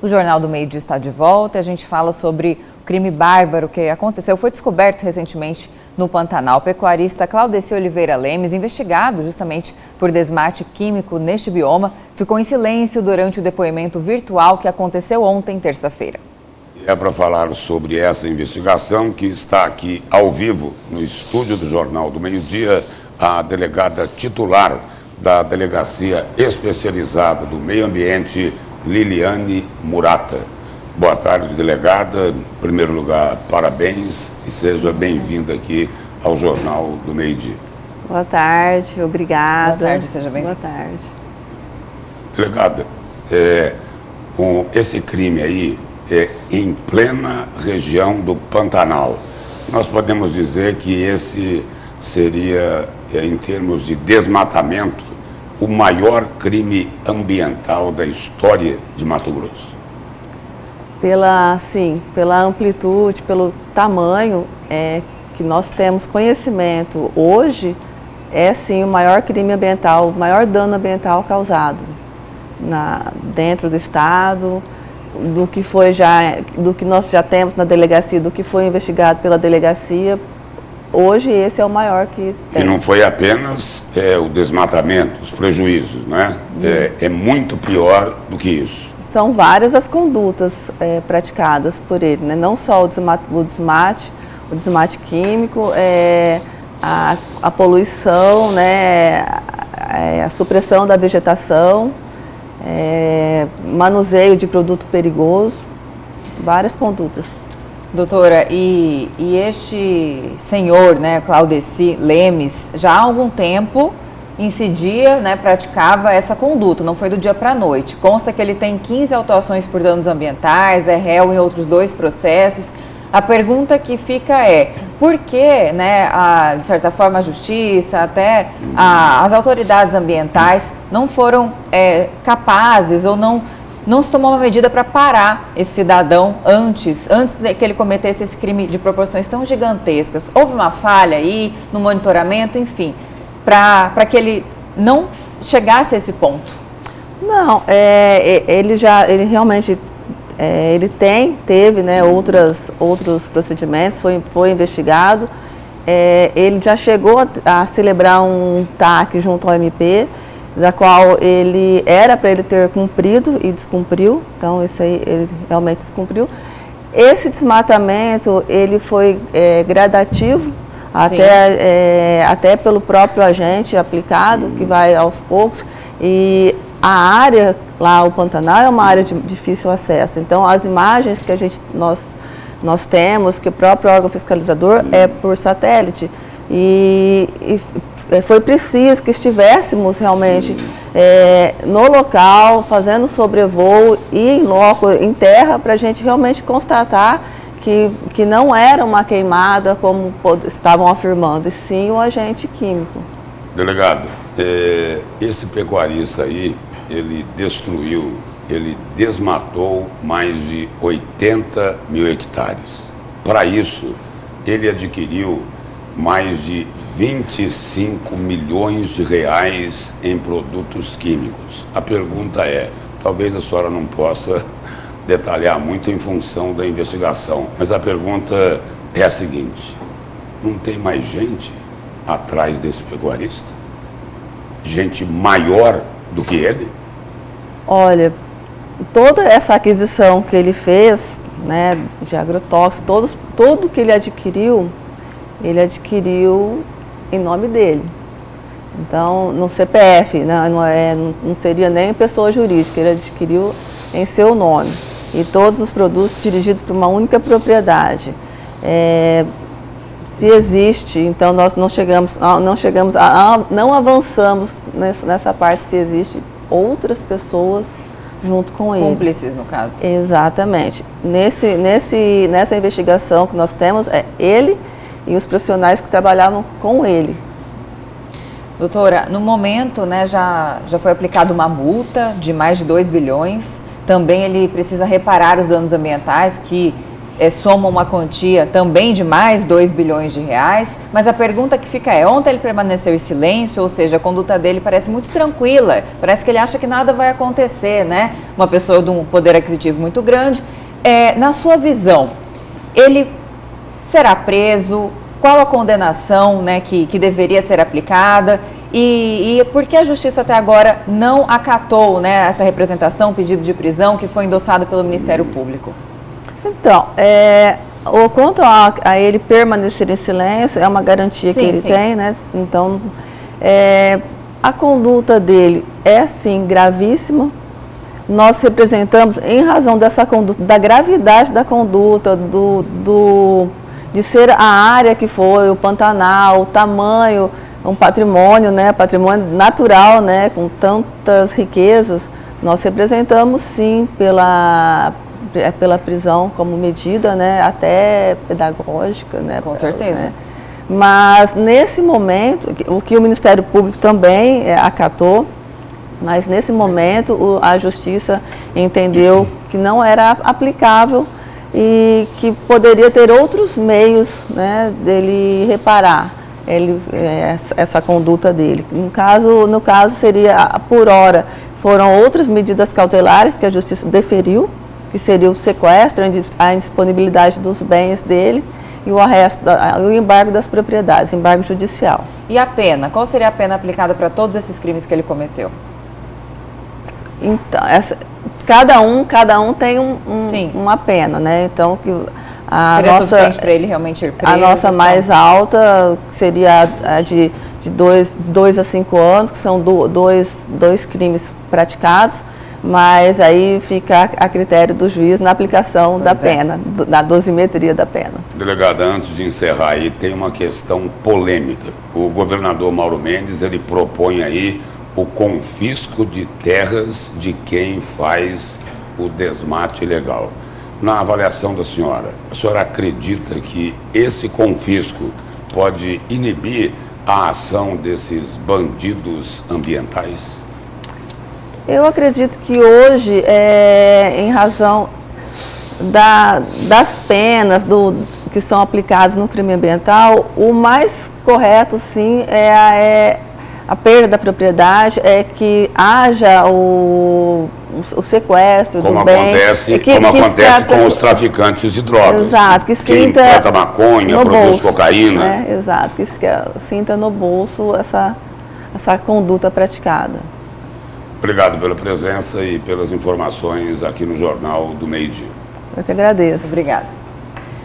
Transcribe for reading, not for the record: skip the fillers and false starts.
O Jornal do Meio Dia está de volta e a gente fala sobre o crime bárbaro que aconteceu, foi descoberto recentemente no Pantanal. O pecuarista Claudeci Oliveira Lemes, investigado justamente por desmate químico neste bioma, ficou em silêncio durante o depoimento virtual que aconteceu ontem, terça-feira. É para falar sobre essa investigação que está aqui ao vivo no estúdio do Jornal do Meio Dia, a delegada titular da Delegacia Especializada do Meio Ambiente, Liliane Murata. Boa tarde, delegada. Em primeiro lugar, parabéns e seja bem-vinda aqui ao Jornal do Meio Dia. Boa tarde, obrigada. Boa tarde, seja bem-vinda. Boa tarde. Delegada, com esse crime aí em plena região do Pantanal, nós podemos dizer que esse seria, em termos de desmatamento, o maior crime ambiental da história de Mato Grosso? Pela amplitude, pelo tamanho que nós temos conhecimento hoje, é sim o maior crime ambiental, o maior dano ambiental causado dentro do estado, do que nós já temos na delegacia, do que foi investigado pela delegacia. Hoje esse é o maior que tem. E não foi apenas o desmatamento, os prejuízos, né? É muito pior do que isso. São várias as condutas praticadas por ele, né? Não só o desmate químico, a poluição, né? A supressão da vegetação, manuseio de produto perigoso, várias condutas. Doutora, e este senhor, né, Claudeci Lemes, já há algum tempo incidia, né, praticava essa conduta, não foi do dia para a noite. Consta que ele tem 15 autuações por danos ambientais, é réu em outros 2 processos. A pergunta que fica é, por que, né, de certa forma, a justiça, até as autoridades ambientais não foram capazes ou não se tomou uma medida para parar esse cidadão antes de que ele cometesse esse crime de proporções tão gigantescas? Houve uma falha aí no monitoramento, enfim, para que ele não chegasse a esse ponto? Não, ele realmente teve, né, outros procedimentos, foi investigado, ele já chegou a celebrar um TAC junto ao MP, da qual ele era para ele ter cumprido e descumpriu, então isso aí ele realmente descumpriu. Esse desmatamento, ele foi gradativo, até pelo próprio agente aplicado, que vai aos poucos, e a área lá, o Pantanal, é uma área de difícil acesso, então as imagens que nós temos, que o próprio órgão fiscalizador é por satélite, e foi preciso que estivéssemos realmente no local, fazendo sobrevoo e em loco, em terra, para a gente realmente constatar que não era uma queimada, como estavam afirmando, e sim um agente químico. Delegado, esse pecuarista aí, ele desmatou mais de 80 mil hectares. Para isso, ele adquiriu mais de 25 milhões de reais em produtos químicos. A pergunta talvez a senhora não possa detalhar muito em função da investigação, mas a pergunta é a seguinte: não tem mais gente atrás desse pecuarista? Gente maior do que ele? Olha, toda essa aquisição que ele fez, né, de agrotóxicos, tudo que ele adquiriu em nome dele. Então, no CPF, né, não seria nem pessoa jurídica, ele adquiriu em seu nome. E todos os produtos dirigidos por uma única propriedade. Se existe, então nós não avançamos nessa parte, se existe outras pessoas junto com ele. Cúmplices, no caso. Exatamente. Nessa investigação que nós temos, ele e os profissionais que trabalhavam com ele. Doutora, no momento, né, já foi aplicada uma multa de mais de 2 bilhões. Também ele precisa reparar os danos ambientais que soma uma quantia também de mais 2 bilhões de reais, mas a pergunta que fica é, ontem ele permaneceu em silêncio, ou seja, a conduta dele parece muito tranquila, parece que ele acha que nada vai acontecer, né? Uma pessoa de um poder aquisitivo muito grande. Na sua visão, ele será preso? Qual a condenação, né, que deveria ser aplicada? E por que a Justiça até agora não acatou, né, essa representação, pedido de prisão que foi endossado pelo Ministério Público? Então, quanto a ele permanecer em silêncio, é uma garantia que ele tem, né? Então, a conduta dele é, sim, gravíssima. Nós representamos, em razão dessa conduta, da gravidade da conduta, de ser a área que foi, o Pantanal, o tamanho, um patrimônio, né, patrimônio natural, né, com tantas riquezas, nós representamos sim pela prisão como medida, né, até pedagógica, né. Com certeza. Né. Mas nesse momento, o que o Ministério Público também acatou, mas nesse momento a Justiça entendeu que não era aplicável e que poderia ter outros meios, né, dele reparar essa conduta dele. No caso seria, por hora, foram outras medidas cautelares que a Justiça deferiu, que seria o sequestro, a indisponibilidade dos bens dele e o arresto, o embargo das propriedades, embargo judicial. E a pena? Qual seria a pena aplicada para todos esses crimes que ele cometeu? Então, cada um tem uma pena, né? Então, seria suficiente para ele realmente ir preso? A nossa mais alta seria a de 2 a 5 anos, que são dois crimes praticados, mas aí fica a critério do juiz na aplicação da pena, na dosimetria da pena. Delegada, antes de encerrar aí, tem uma questão polêmica. O governador Mauro Mendes, ele propõe aí o confisco de terras de quem faz o desmate ilegal. Na avaliação da senhora, a senhora acredita que esse confisco pode inibir a ação desses bandidos ambientais? Eu acredito que hoje, em razão das penas que são aplicadas no crime ambiental, o mais correto, sim, a perda da propriedade, é que haja o sequestro do bem. Como acontece com os traficantes de drogas. Exato, que sinta quem planta maconha, produz cocaína. Exato, que sinta no bolso essa conduta praticada. Obrigado pela presença e pelas informações aqui no Jornal do Meio-Dia. Eu que agradeço. Obrigada.